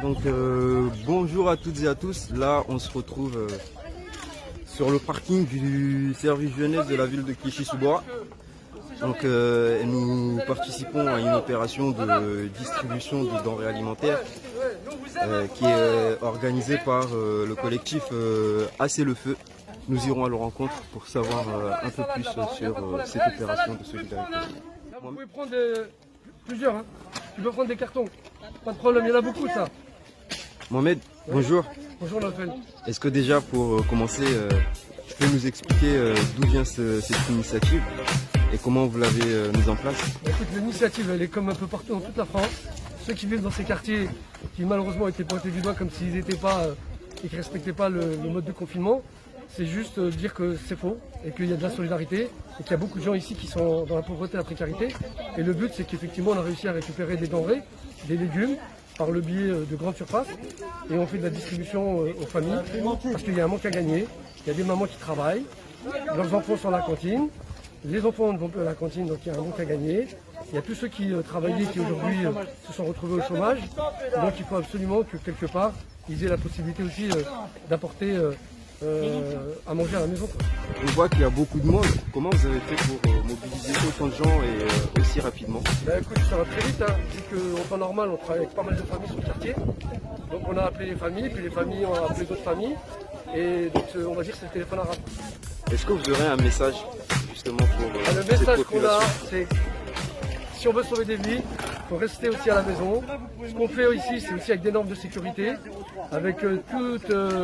Donc bonjour à toutes et à tous. Là on se retrouve sur le parking du service jeunesse de la ville de Clichy-sous-Bois. Donc nous participons à une opération de distribution de denrées alimentaires qui est organisée par le collectif Assez le Feu. Nous irons à leur rencontre pour savoir un peu plus sur cette opération de solidarité. Vous pouvez prendre plusieurs, hein. Tu peux prendre des cartons, pas de problème, il y en a beaucoup ça. Mohamed, bonjour. Bonjour Nathan. Est-ce que déjà pour commencer, tu peux nous expliquer d'où vient cette initiative et comment vous l'avez mise en place? Écoute, l'initiative elle est comme un peu partout dans toute la France. Ceux qui vivent dans ces quartiers qui malheureusement étaient pointés du doigt comme s'ils n'étaient pas et qui ne respectaient pas le mode de confinement, c'est juste dire que c'est faux et qu'il y a de la solidarité et qu'il y a beaucoup de gens ici qui sont dans la pauvreté et la précarité. Et le but c'est qu'effectivement on a réussi à récupérer des denrées, des légumes, par le biais de grandes surfaces et on fait de la distribution aux familles parce qu'il y a un manque à gagner, il y a des mamans qui travaillent, leurs enfants sont à la cantine, les enfants ne vont plus à la cantine donc il y a un manque à gagner, il y a tous ceux qui travaillaient qui aujourd'hui se sont retrouvés au chômage, donc il faut absolument que quelque part ils aient la possibilité aussi d'apporter à manger à la maison. On voit qu'il y a beaucoup de monde. Comment vous avez fait pour mobiliser autant de gens et aussi rapidement? Écoute, ça va très vite, hein. Vu qu'en temps normal, on travaille avec pas mal de familles sur le quartier. Donc on a appelé les familles, puis les familles ont appelé d'autres familles. Et donc on va dire que c'est le téléphone arabe. Est-ce que vous aurez un message justement pour le cette message qu'on population? a, c'est si on veut sauver des vies, il faut rester aussi à la maison. Ce qu'on fait ici, c'est aussi avec des normes de sécurité, avec tous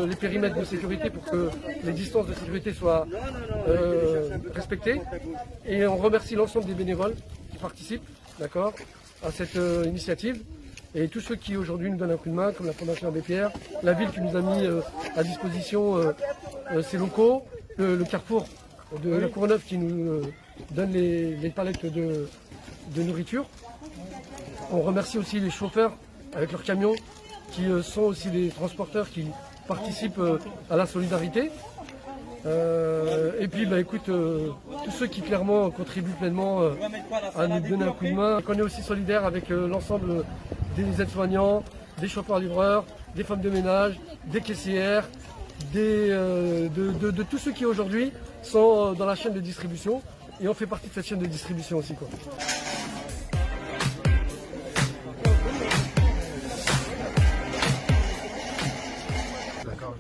les périmètres de sécurité pour que les distances de sécurité soient respectées. Et on remercie l'ensemble des bénévoles qui participent, d'accord, à cette initiative. Et tous ceux qui aujourd'hui nous donnent un coup de main, comme la Fondation Abbé Pierre, la ville qui nous a mis à disposition ses locaux, le carrefour de la Courneuve qui nous donne les palettes de nourriture. On remercie aussi les chauffeurs avec leurs camions qui sont aussi des transporteurs qui participent à la solidarité. Et puis écoute, tous ceux qui clairement contribuent pleinement à nous donner un coup de main. On est aussi solidaire avec l'ensemble des aides-soignants, des chauffeurs-livreurs, des femmes de ménage, des caissières, de tous ceux qui aujourd'hui sont dans la chaîne de distribution et on fait partie de cette chaîne de distribution aussi, quoi.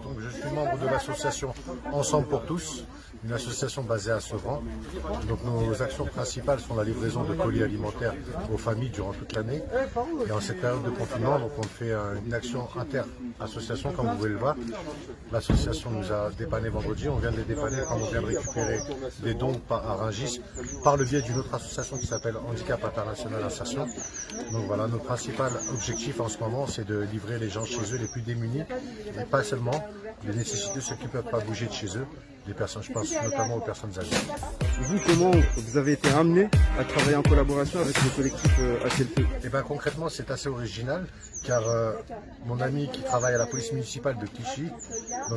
Donc je suis membre de l'association Ensemble pour tous, une association basée à Sevran. Donc nos actions principales sont la livraison de colis alimentaires aux familles durant toute l'année. Et en cette période de confinement, donc on fait une action inter-association, comme vous pouvez le voir. L'association nous a dépanné vendredi, on vient de les dépanner quand on vient de récupérer des dons à Rungis par le biais d'une autre association qui s'appelle Handicap International Insertion. Donc voilà, notre principal objectif en ce moment, c'est de livrer les gens chez eux les plus démunis, et pas seulement les nécessités, ceux qui ne peuvent pas bouger de chez eux, les personnes, je pense notamment aux personnes âgées. Vous, comment vous avez été amené à travailler en collaboration avec le collectif Assez le Feu? Et bien concrètement, c'est assez original, car mon ami qui travaille à la police municipale de Clichy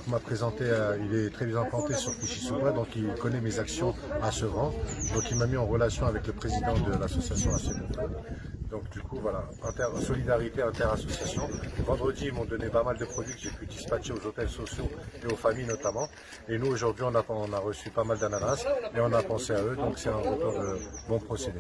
m'a présenté, il est très bien implanté sur Clichy-sous-Bois, donc il connaît mes actions à Sevran, donc il m'a mis en relation avec le président de l'association Assez le Feu. Donc du coup voilà, solidarité inter-association. Vendredi ils m'ont donné pas mal de produits que j'ai pu dispatcher aux hôtels sociaux et aux familles notamment. Et nous aujourd'hui on a reçu pas mal d'ananas et on a pensé à eux, donc c'est un retour de bon procédé.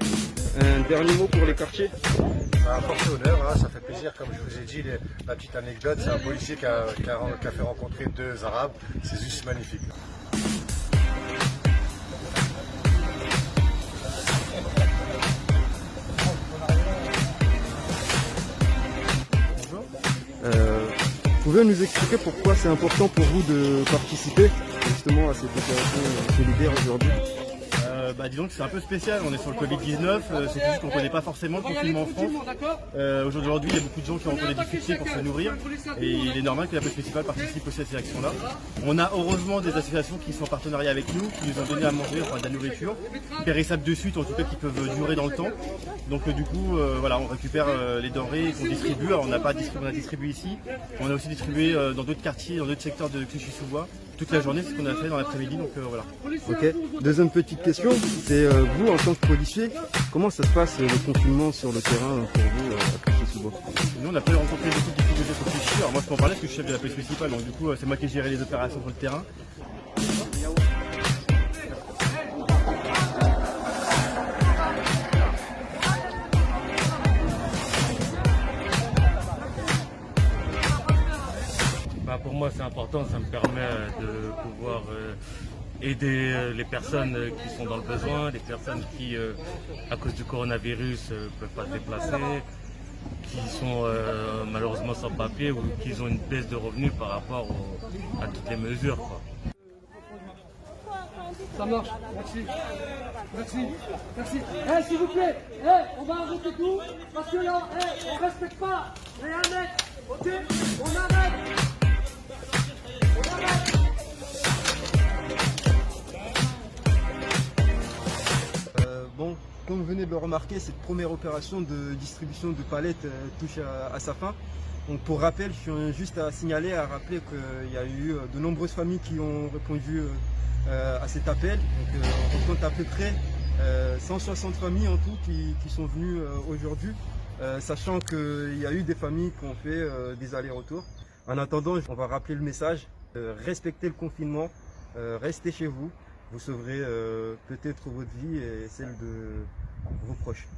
Un dernier mot pour les quartiers? Force et honneur, hein, ça fait plaisir, comme je vous ai dit, la petite anecdote, c'est un policier qui a fait rencontrer deux Arabes, c'est juste magnifique. Vous pouvez nous expliquer pourquoi c'est important pour vous de participer justement à cette opération solidaire aujourd'hui? Disons que c'est un peu spécial, on est sur le Covid-19, c'est juste qu'on ne connaît pas forcément le confinement en France. Aujourd'hui, il y a beaucoup de gens qui ont encore des difficultés pour se nourrir et il est normal que la police municipale participe aussi à ces actions-là. On a heureusement des associations qui sont en partenariat avec nous, qui nous ont donné à manger, enfin de la nourriture, périssables de suite en tout cas qui peuvent durer dans le temps. Donc du coup, voilà, on récupère les denrées qu'on distribue. Alors, on a distribué ici, on a aussi distribué dans d'autres quartiers, dans d'autres secteurs de Clichy-sous-Bois. Toute la journée, c'est ce qu'on a fait dans l'après-midi, donc voilà. Ok. Deuxième petite question, c'est vous en tant que policier, comment ça se passe le confinement sur le terrain pour vous à Clichy-sous-Bois? Clichy-sous-Bois? Nous, on a pu rencontrer beaucoup de difficultés sur Clichy. Alors moi, je peux en parler parce que je suis chef de la police municipale, donc du coup, c'est moi qui ai géré les opérations sur le terrain. Pour moi, c'est important, ça me permet de pouvoir aider les personnes qui sont dans le besoin, les personnes qui, à cause du coronavirus, ne peuvent pas se déplacer, qui sont malheureusement sans papier ou qui ont une baisse de revenus par rapport à toutes les mesures, quoi. Ça marche, merci. Merci, merci. S'il vous plaît, on va arrêter tout, parce que là, on respecte pas les 1 mètre, ok? On arrête. Bon, comme vous venez de le remarquer, cette première opération de distribution de palettes touche à sa fin. Donc pour rappel, je suis juste à signaler, à rappeler qu'il y a eu de nombreuses familles qui ont répondu à cet appel. Donc on compte à peu près 160 familles en tout qui sont venues aujourd'hui, sachant qu'il y a eu des familles qui ont fait des allers-retours. En attendant, on va rappeler le message, respectez le confinement, restez chez vous. Vous sauverez peut-être votre vie et celle de vos proches.